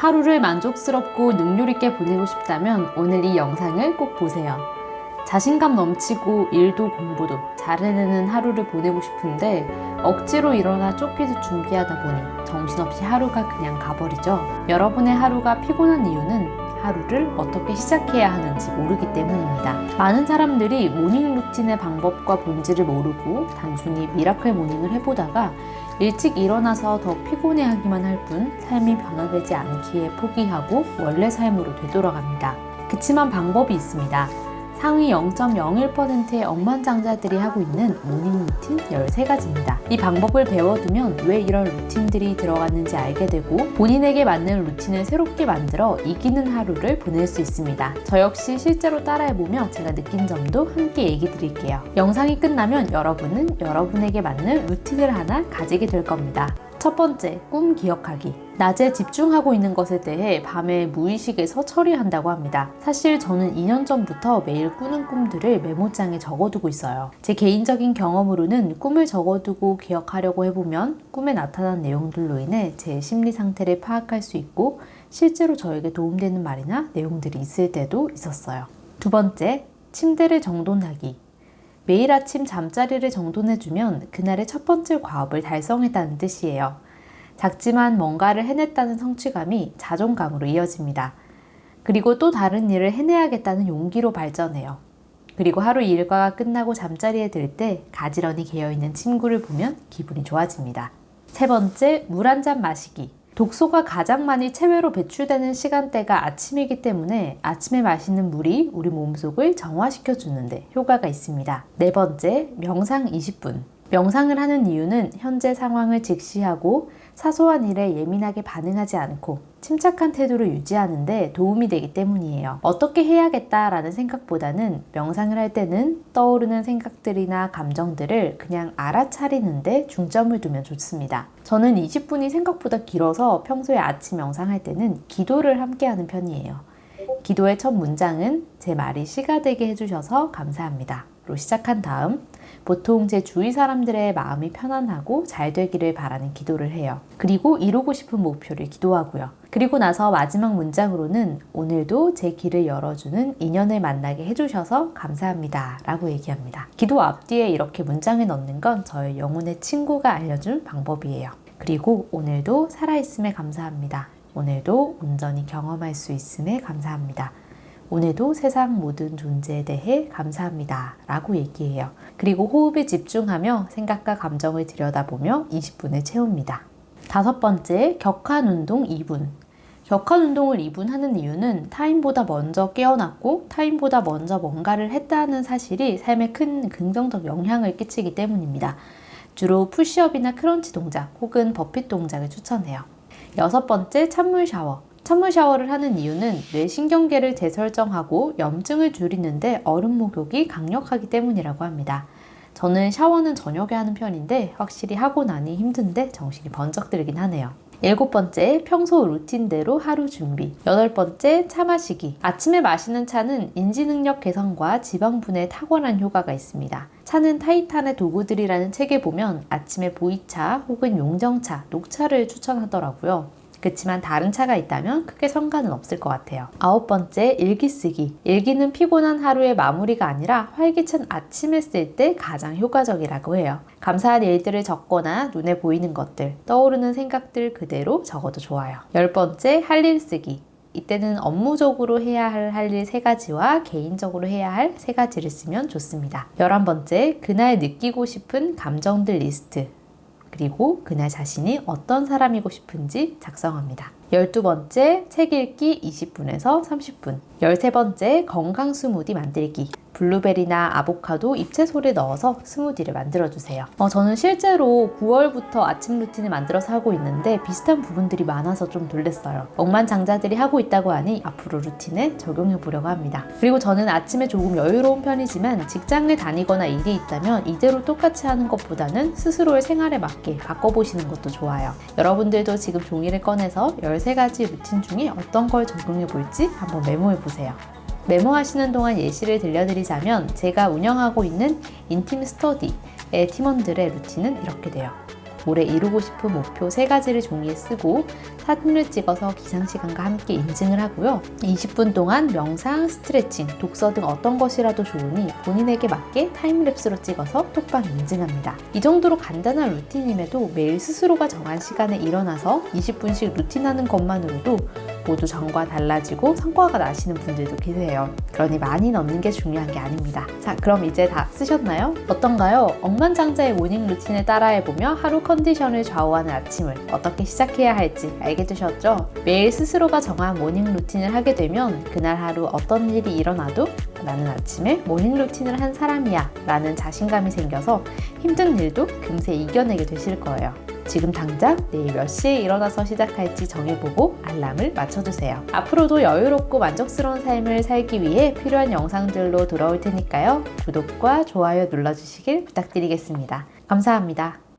하루를 만족스럽고 능률 있게 보내고 싶다면 오늘 이 영상을 꼭 보세요. 자신감 넘치고 일도 공부도 잘 해내는 하루를 보내고 싶은데 억지로 일어나 쫓기듯 준비하다 보니 정신없이 하루가 그냥 가버리죠. 여러분의 하루가 피곤한 이유는 하루를 어떻게 시작해야 하는지 모르기 때문입니다. 많은 사람들이 모닝 루틴의 방법과 본질을 모르고 단순히 미라클 모닝을 해보다가 일찍 일어나서 더 피곤해하기만 할 뿐 삶이 변화되지 않기에 포기하고 원래 삶으로 되돌아갑니다. 그치만 방법이 있습니다. 상위 0.01%의 억만장자들이 하고 있는 모닝 루틴 13가지입니다. 이 방법을 배워두면 왜 이런 루틴들이 들어갔는지 알게 되고 본인에게 맞는 루틴을 새롭게 만들어 이기는 하루를 보낼 수 있습니다. 저 역시 실제로 따라해보며 제가 느낀 점도 함께 얘기 드릴게요. 영상이 끝나면 여러분은 여러분에게 맞는 루틴을 하나 가지게 될 겁니다. 첫 번째, 꿈 기억하기. 낮에 집중하고 있는 것에 대해 밤에 무의식에서 처리한다고 합니다. 사실 저는 2년 전부터 매일 꾸는 꿈들을 메모장에 적어두고 있어요. 제 개인적인 경험으로는 꿈을 적어두고 기억하려고 해보면 꿈에 나타난 내용들로 인해 제 심리 상태를 파악할 수 있고 실제로 저에게 도움되는 말이나 내용들이 있을 때도 있었어요. 두 번째, 침대를 정돈하기. 매일 아침 잠자리를 정돈해주면 그날의 첫 번째 과업을 달성했다는 뜻이에요. 작지만 뭔가를 해냈다는 성취감이 자존감으로 이어집니다. 그리고 또 다른 일을 해내야겠다는 용기로 발전해요. 그리고 하루 일과가 끝나고 잠자리에 들 때 가지런히 개어있는 침구를 보면 기분이 좋아집니다. 세 번째, 물 한 잔 마시기. 독소가 가장 많이 체외로 배출되는 시간대가 아침이기 때문에 아침에 마시는 물이 우리 몸속을 정화시켜 주는데 효과가 있습니다. 네 번째, 명상 20분. 명상을 하는 이유는 현재 상황을 직시하고 사소한 일에 예민하게 반응하지 않고 침착한 태도를 유지하는 데 도움이 되기 때문이에요. 어떻게 해야겠다라는 생각보다는 명상을 할 때는 떠오르는 생각들이나 감정들을 그냥 알아차리는 데 중점을 두면 좋습니다. 저는 20분이 생각보다 길어서 평소에 아침 명상할 때는 기도를 함께 하는 편이에요. 기도의 첫 문장은 제 말이 시가 되게 해주셔서 감사합니다. 로 시작한 다음 보통 제 주위 사람들의 마음이 편안하고 잘 되기를 바라는 기도를 해요. 그리고 이루고 싶은 목표를 기도하고요. 그리고 나서 마지막 문장으로는 오늘도 제 길을 열어주는 인연을 만나게 해주셔서 감사합니다 라고 얘기합니다. 기도 앞뒤에 이렇게 문장을 넣는 건 저의 영혼의 친구가 알려준 방법이에요. 그리고 오늘도 살아있음에 감사합니다. 오늘도 온전히 경험할 수 있음에 감사합니다. 오늘도 세상 모든 존재에 대해 감사합니다 라고 얘기해요. 그리고 호흡에 집중하며 생각과 감정을 들여다보며 20분을 채웁니다. 다섯 번째, 격한 운동 2분. 격한 운동을 2분 하는 이유는 타인보다 먼저 깨어났고 타인보다 먼저 뭔가를 했다는 사실이 삶에 큰 긍정적 영향을 끼치기 때문입니다. 주로 푸시업이나 크런치 동작 혹은 버핏 동작을 추천해요. 여섯 번째, 찬물 샤워. 찬물 샤워를 하는 이유는 뇌신경계를 재설정하고 염증을 줄이는데 얼음 목욕이 강력하기 때문이라고 합니다. 저는 샤워는 저녁에 하는 편인데 확실히 하고 나니 힘든데 정신이 번쩍 들긴 하네요. 일곱 번째, 평소 루틴대로 하루 준비. 여덟 번째, 차 마시기. 아침에 마시는 차는 인지능력 개선과 지방 분해에 탁월한 효과가 있습니다. 차는 타이탄의 도구들이라는 책에 보면 아침에 보이차 혹은 용정차, 녹차를 추천하더라고요. 그렇지만 다른 차가 있다면 크게 상관은 없을 것 같아요. 아홉 번째, 일기 쓰기. 일기는 피곤한 하루의 마무리가 아니라 활기찬 아침에 쓸 때 가장 효과적이라고 해요. 감사한 일들을 적거나 눈에 보이는 것들, 떠오르는 생각들 그대로 적어도 좋아요. 열 번째, 할 일 쓰기. 이때는 업무적으로 해야 할 일 3가지와 개인적으로 해야 할 3가지를 쓰면 좋습니다. 11번째, 그날 느끼고 싶은 감정들 리스트. 그리고 그날 자신이 어떤 사람이고 싶은지 작성합니다. 12번째, 책 읽기 20분에서 30분. 13번째, 건강 스무디 만들기. 블루베리나 아보카도, 잎채소를 넣어서 스무디를 만들어주세요. 저는 실제로 9월부터 아침 루틴을 만들어서 하고 있는데 비슷한 부분들이 많아서 좀 놀랬어요. 억만장자들이 하고 있다고 하니 앞으로 루틴에 적용해 보려고 합니다. 그리고 저는 아침에 조금 여유로운 편이지만 직장을 다니거나 일이 있다면 이대로 똑같이 하는 것보다는 스스로의 생활에 맞게 바꿔보시는 것도 좋아요. 여러분들도 지금 종이를 꺼내서 13가지 루틴 중에 어떤 걸 적용해 볼지 한번 메모해 보세요. 메모하시는 동안 예시를 들려드리자면 제가 운영하고 있는 인팀 스터디의 팀원들의 루틴은 이렇게 돼요. 올해 이루고 싶은 목표 3가지를 종이에 쓰고 사진을 찍어서 기상시간과 함께 인증을 하고요. 20분 동안 명상, 스트레칭, 독서 등 어떤 것이라도 좋으니 본인에게 맞게 타임랩스로 찍어서 톡방 인증합니다. 이 정도로 간단한 루틴임에도 매일 스스로가 정한 시간에 일어나서 20분씩 루틴하는 것만으로도 모두 전과 달라지고 성과가 나시는 분들도 계세요. 그러니 많이 넣는 게 중요한 게 아닙니다. 자, 그럼 이제 다 쓰셨나요? 어떤가요? 억만장자의 모닝 루틴을 따라해보며 하루 컨디션을 좌우하는 아침을 어떻게 시작해야 할지 알게 되셨죠? 매일 스스로가 정한 모닝 루틴을 하게 되면 그날 하루 어떤 일이 일어나도 나는 아침에 모닝 루틴을 한 사람이야 라는 자신감이 생겨서 힘든 일도 금세 이겨내게 되실 거예요. 지금 당장 내일 몇 시에 일어나서 시작할지 정해보고 알람을 맞춰두세요. 앞으로도 여유롭고 만족스러운 삶을 살기 위해 필요한 영상들로 돌아올 테니까요. 구독과 좋아요 눌러주시길 부탁드리겠습니다. 감사합니다.